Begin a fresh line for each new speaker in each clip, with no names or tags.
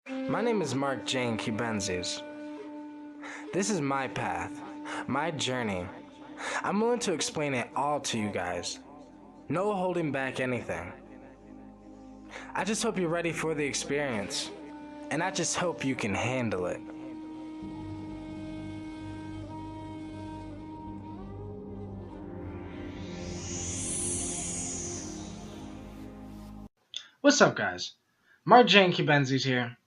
My name is Mark Jane Kubenzis. This is my path, my journey. I'm willing to explain it all to you guys. No holding back anything. I just hope you're ready for the experience. And I just hope you can handle it.
What's up, guys? Mark Jane Kubenzis here,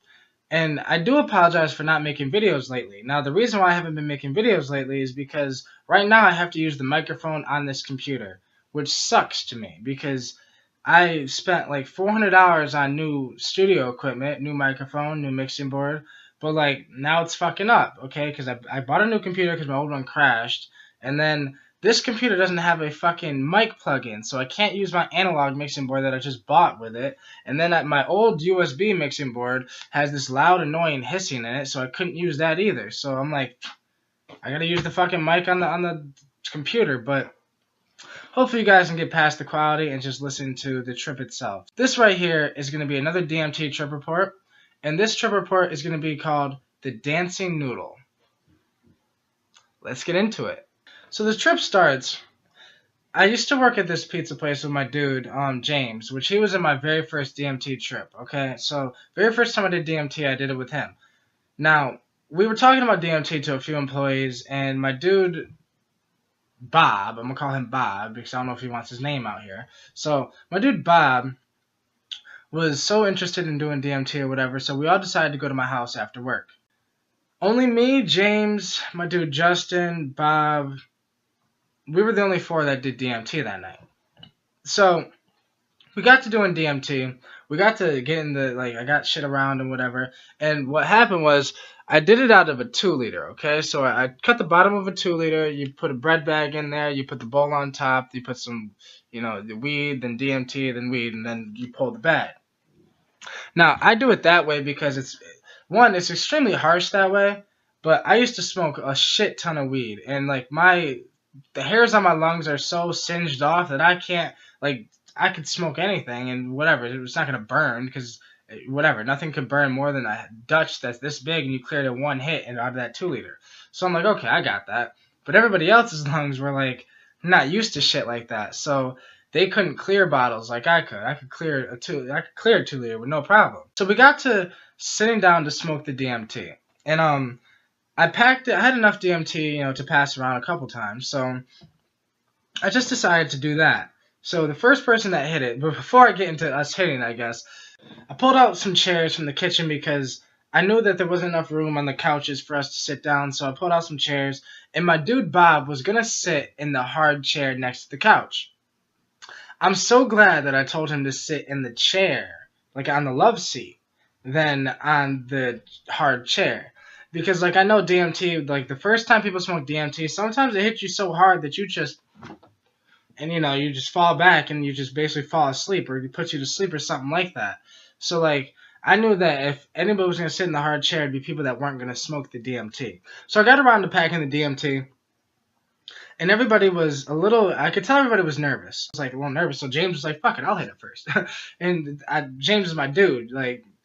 and I do apologize for not making videos lately. Now, the reason why I haven't been making videos lately is because right now I have to use the microphone on this computer, which sucks to me because I spent like $400 on new studio equipment, new microphone, new mixing board, but like now it's fucking up, okay? Because I bought a new computer because my old one crashed, and then this computer doesn't have a fucking mic plug-in, so I can't use my analog mixing board that I just bought with it. And then my old USB mixing board has this loud, annoying hissing in it, so I couldn't use that either. So I'm like, I gotta use the fucking mic on the computer. But hopefully you guys can get past the quality and just listen to the trip itself. This right here is gonna be another DMT trip report, and this trip report is gonna be called the Dancing Noodle. Let's get into it. So the trip starts. I used to work at this pizza place with my dude, James, which he was in my very first DMT trip, okay? So, very first time I did DMT, I did it with him. Now, we were talking about DMT to a few employees, and my dude, Bob, I'm going to call him Bob, because I don't know if he wants his name out here. So, my dude, Bob, was so interested in doing DMT or whatever, so we all decided to go to my house after work. Only me, James, my dude, Justin, Bob, we were the only four that did DMT that night. So, we got to doing DMT. We got to get in the, I got shit around and whatever. And what happened was, I did it out of a 2-liter, okay? So I cut the bottom of a 2-liter. You put a bread bag in there. You put the bowl on top. You put some, the weed, then DMT, then weed, and then you pull the bag. Now, I do it that way because it's extremely harsh that way. But I used to smoke a shit ton of weed. And, the hairs on my lungs are so singed off that I can't, I could smoke anything and whatever. It's not going to burn because, whatever, nothing could burn more than a Dutch that's this big and you cleared it one hit and out of that 2-liter. So I'm like, okay, I got that. But everybody else's lungs were, not used to shit like that. So they couldn't clear bottles like I could. I could clear a 2-liter with no problem. So we got to sitting down to smoke the DMT. And, I packed it. I had enough DMT, to pass around a couple times. So I just decided to do that. So the first person that hit it, but before I get into us hitting, I guess, I pulled out some chairs from the kitchen because I knew that there wasn't enough room on the couches for us to sit down. So I pulled out some chairs, and my dude Bob was going to sit in the hard chair next to the couch. I'm so glad that I told him to sit in the chair, on the love seat, than on the hard chair. Because, I know DMT, the first time people smoke DMT, sometimes it hits you so hard that you just, and, you just fall back and you just basically fall asleep, or it puts you to sleep or something like that. So, I knew that if anybody was going to sit in the hard chair, it'd be people that weren't going to smoke the DMT. So I got around to packing the DMT, and everybody was I could tell everybody was nervous. I was, a little nervous, so James was like, fuck it, I'll hit it first. And James is my dude.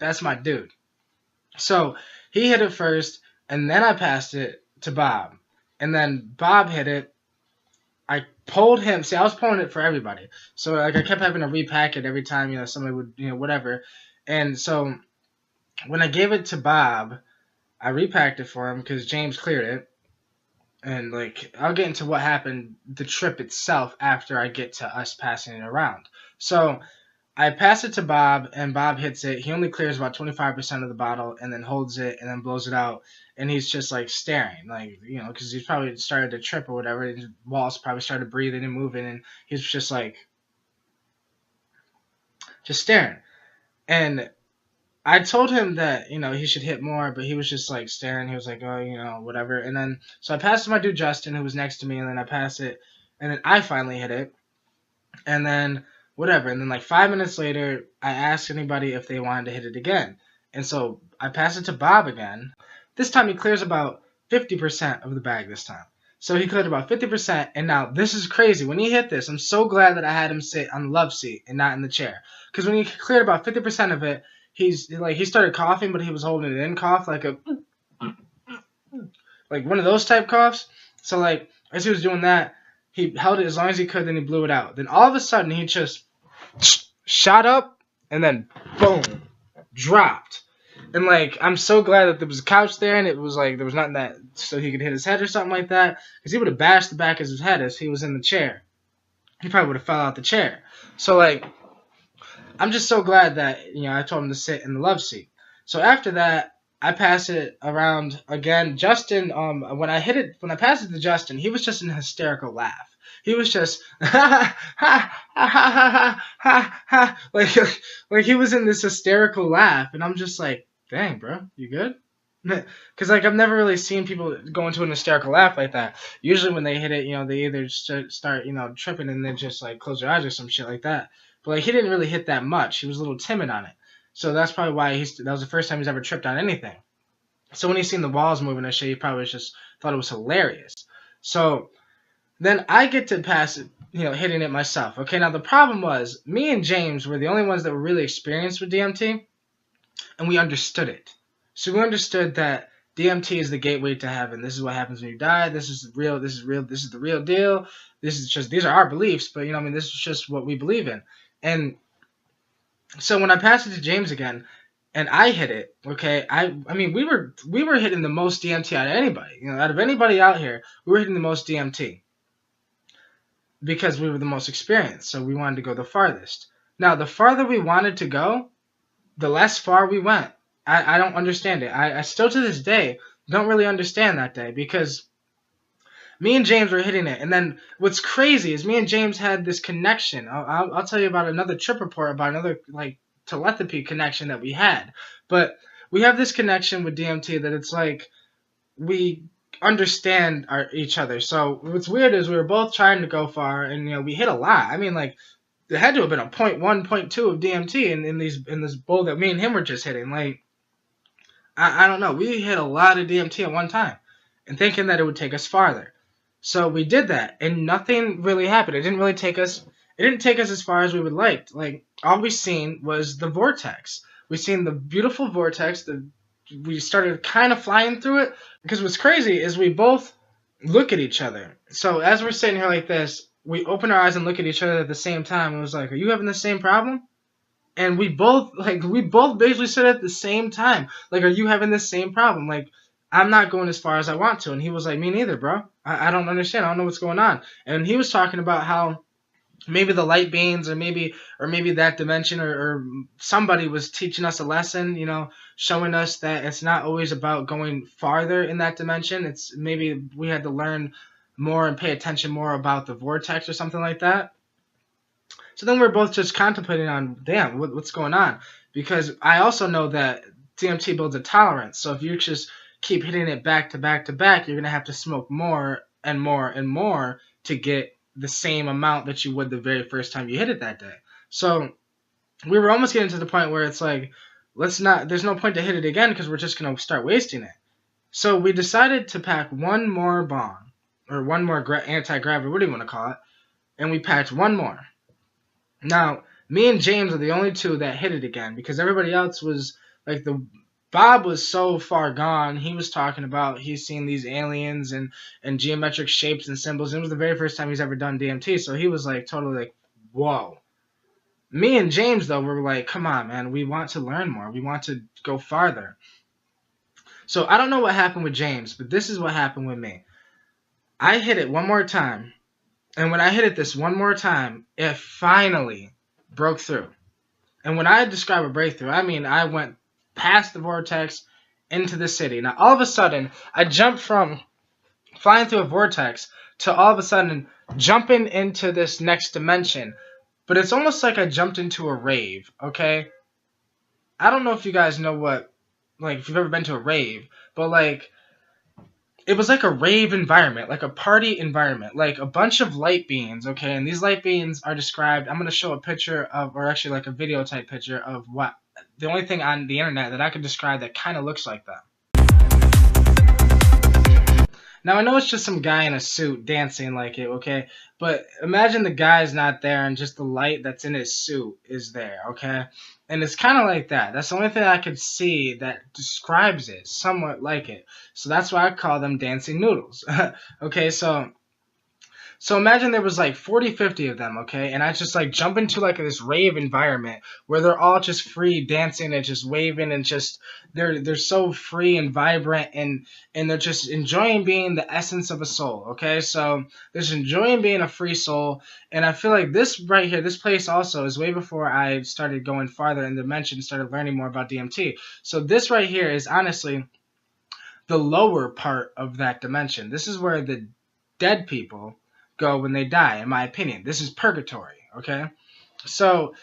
That's my dude. So he hit it first, and then I passed it to Bob. And then Bob hit it. I pulled him. See, I was pulling it for everybody. So, I kept having to repack it every time, somebody would, whatever. And so when I gave it to Bob, I repacked it for him because James cleared it. And, I'll get into what happened, the trip itself, after I get to us passing it around. So I pass it to Bob, and Bob hits it. He only clears about 25% of the bottle and then holds it and then blows it out. And he's just, staring, because he's probably started to trip or whatever. His walls probably started breathing and moving, and he's just, just staring. And I told him that, he should hit more, but he was just, staring. He was like, oh, whatever. And then, so I passed it to my dude Justin, who was next to me, and then I passed it. And then I finally hit it. And then whatever. And then 5 minutes later, I asked anybody if they wanted to hit it again. And so I pass it to Bob again. This time he clears about 50% of the bag this time. So he cleared about 50%. And now this is crazy. When he hit this, I'm so glad that I had him sit on the love seat and not in the chair. Because when he cleared about 50% of it, he started coughing, but he was holding it in cough, like one of those type coughs. So like as he was doing that, he held it as long as he could, then he blew it out. Then all of a sudden he just shot up and then boom, dropped. And like I'm so glad that there was a couch there and it was like there was nothing that so he could hit his head or something like that, because he would have bashed the back of his head as he was in the chair. He probably would have fell out the chair. So like I'm just so glad that I told him to sit in the love seat. So after that, I pass it around again. Justin, when I passed it to Justin, he was just in a hysterical laugh. He was just ha ha ha ha ha ha ha, like he was in this hysterical laugh, and I'm just like, dang, bro, you good? Because like I've never really seen people go into an hysterical laugh like that. Usually when they hit it, they either start tripping and then just like close their eyes or some shit like that. But like he didn't really hit that much. He was a little timid on it. So that's probably why that was the first time he's ever tripped on anything. So when he seen the walls moving and shit, he probably just thought it was hilarious. So then I get to pass it, hitting it myself. Okay, now the problem was me and James were the only ones that were really experienced with DMT, and we understood it. So we understood that DMT is the gateway to heaven. This is what happens when you die. This is real. This is real. This is the real deal. These are our beliefs, but this is just what we believe in. And so when I passed it to James again, and I hit it, okay, I mean we were hitting the most DMT out of anybody. Out of anybody out here, we were hitting the most DMT because we were the most experienced. So we wanted to go the farthest. Now, the farther we wanted to go, the less far we went. I don't understand it. I still to this day don't really understand that day, because me and James were hitting it. And then what's crazy is me and James had this connection. I'll tell you about another trip report about another like telepathy connection that we had. But we have this connection with DMT that it's like we understand each other. So what's weird is we were both trying to go far, and we hit a lot. I mean, like there had to have been a 0.1, 0.2 of DMT in this bowl that me and him were just hitting. Like I don't know. We hit a lot of DMT at one time, and thinking that it would take us farther. So we did that, and nothing really happened. It didn't really take us. It didn't take us as far as we would like. Like all we seen was the vortex. We seen the beautiful vortex. We started kind of flying through it, because what's crazy is we both look at each other. So as we're sitting here like this, we open our eyes and look at each other at the same time. It was like, "Are you having the same problem?" And we both basically said at the same time, like, "Are you having the same problem?" Like, I'm not going as far as I want to. And he was like, "Me neither, bro. I don't understand. I don't know what's going on." And he was talking about how maybe the light beings, or maybe that dimension, or somebody was teaching us a lesson, showing us that it's not always about going farther in that dimension. It's maybe we had to learn more and pay attention more about the vortex or something like that. So then we're both just contemplating on, damn, what's going on? Because I also know that DMT builds a tolerance. So if you just keep hitting it back to back to back, you're going to have to smoke more and more and more to get the same amount that you would the very first time you hit it that day. So we were almost getting to the point where it's like, there's no point to hit it again, because we're just going to start wasting it. So we decided to pack one more bong, or one more anti-gravity, what do you want to call it? And we packed one more. Now, me and James are the only two that hit it again, because everybody else was like Bob was so far gone. He was talking about he's seen these aliens and geometric shapes and symbols. It was the very first time he's ever done DMT, so he was like totally like, whoa. Me and James, though, were like, come on, man. We want to learn more. We want to go farther. So I don't know what happened with James, but this is what happened with me. I hit it one more time, and when I hit it this one more time, it finally broke through. And when I describe a breakthrough, I mean I went past the vortex into the city. Now, all of a sudden, I jumped from flying through a vortex to all of a sudden jumping into this next dimension. But it's almost like I jumped into a rave, okay? I don't know if you guys know if you've ever been to a rave, but it was like a rave environment, like a party environment, like a bunch of light beams, okay? And these light beams are described, I'm going to show a picture of, or actually like a video type picture of the only thing on the internet that I could describe that kind of looks like that. Now, I know it's just some guy in a suit dancing like it, okay? But imagine the guy's not there and just the light that's in his suit is there, okay? And it's kind of like that. That's the only thing I could see that describes it, somewhat like it. So that's why I call them dancing noodles. Okay, so imagine there was like 40, 50 of them, okay? And I just like jump into like this rave environment where they're all just free dancing and just waving and just they're so free and vibrant and they're just enjoying being the essence of a soul, okay? So they're just enjoying being a free soul. And I feel like this right here, this place also is way before I started going farther in the dimension, started learning more about DMT. So this right here is honestly the lower part of that dimension. This is where the dead people go when they die, in my opinion. This is purgatory, okay? So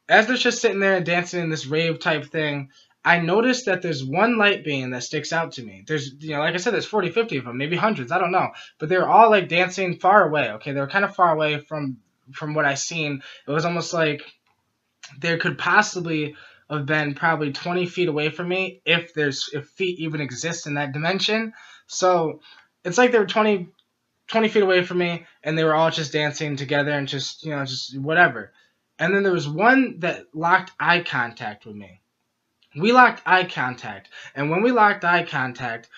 as they're just sitting there and dancing in this rave type thing, I noticed that there's one light being that sticks out to me. There's, like I said, there's 40, 50 of them, maybe hundreds, I don't know. But they were all like dancing far away, okay? They were kind of far away from what I seen. It was almost like there could possibly have been probably 20 feet away from me if feet even exist in that dimension. So it's like they were 20 feet away from me, and they were all just dancing together and just, just whatever. And then there was one that locked eye contact with me. We locked eye contact. And when we locked eye contact,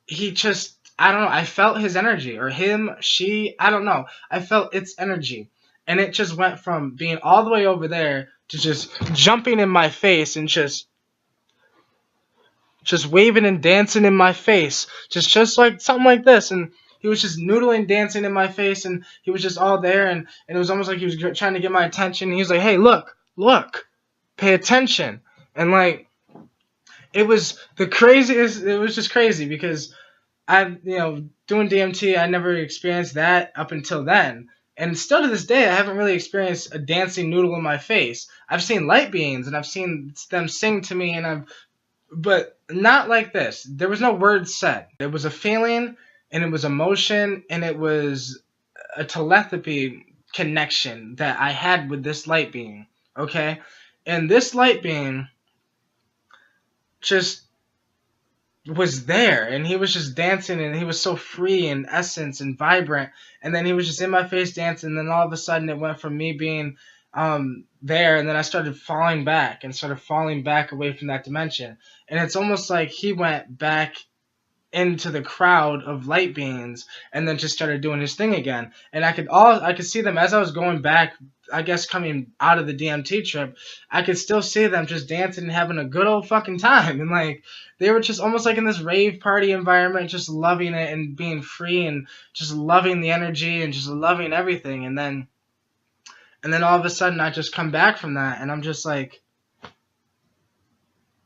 he just, I don't know, I felt his energy, or him, she, I don't know. I felt its energy. And it just went from being all the way over there to just jumping in my face and just waving and dancing in my face. Just like something like this. And he was just noodling, dancing in my face, and he was just all there, and it was almost like he was trying to get my attention. He was like, hey, look, pay attention. And like, it was the craziest, it was just crazy because doing DMT, I never experienced that up until then. And still to this day, I haven't really experienced a dancing noodle in my face. I've seen light beings, and I've seen them sing to me, but not like this. There was no words said. It was a feeling, and it was emotion, and it was a telepathy connection that I had with this light being, okay? And this light being just was there, and he was just dancing, and he was so free in essence and vibrant, and then he was just in my face dancing, and then all of a sudden it went from me being there, and then I started falling back away from that dimension. And it's almost like he went back into the crowd of light beings and then just started doing his thing again. And I could see them as I was going back, I guess coming out of the DMT trip, I could still see them just dancing and having a good old fucking time. And like, they were just almost like in this rave party environment, just loving it and being free and just loving the energy and just loving everything. And then all of a sudden I just come back from that and I'm just like,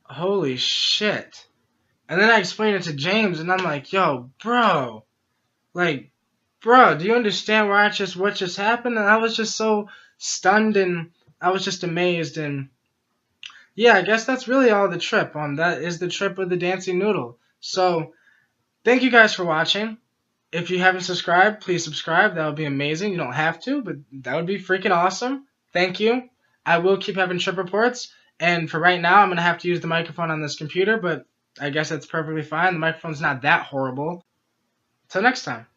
holy shit. And then I explained it to James, and I'm like, yo, bro, do you understand what just happened? And I was just so stunned, and I was just amazed. And yeah, I guess that's really all the trip on. That is the trip with the dancing noodle. So thank you guys for watching. If you haven't subscribed, please subscribe. That would be amazing. You don't have to, but that would be freaking awesome. Thank you. I will keep having trip reports. And for right now, I'm going to have to use the microphone on this computer, but I guess that's perfectly fine. The microphone's not that horrible. Till next time.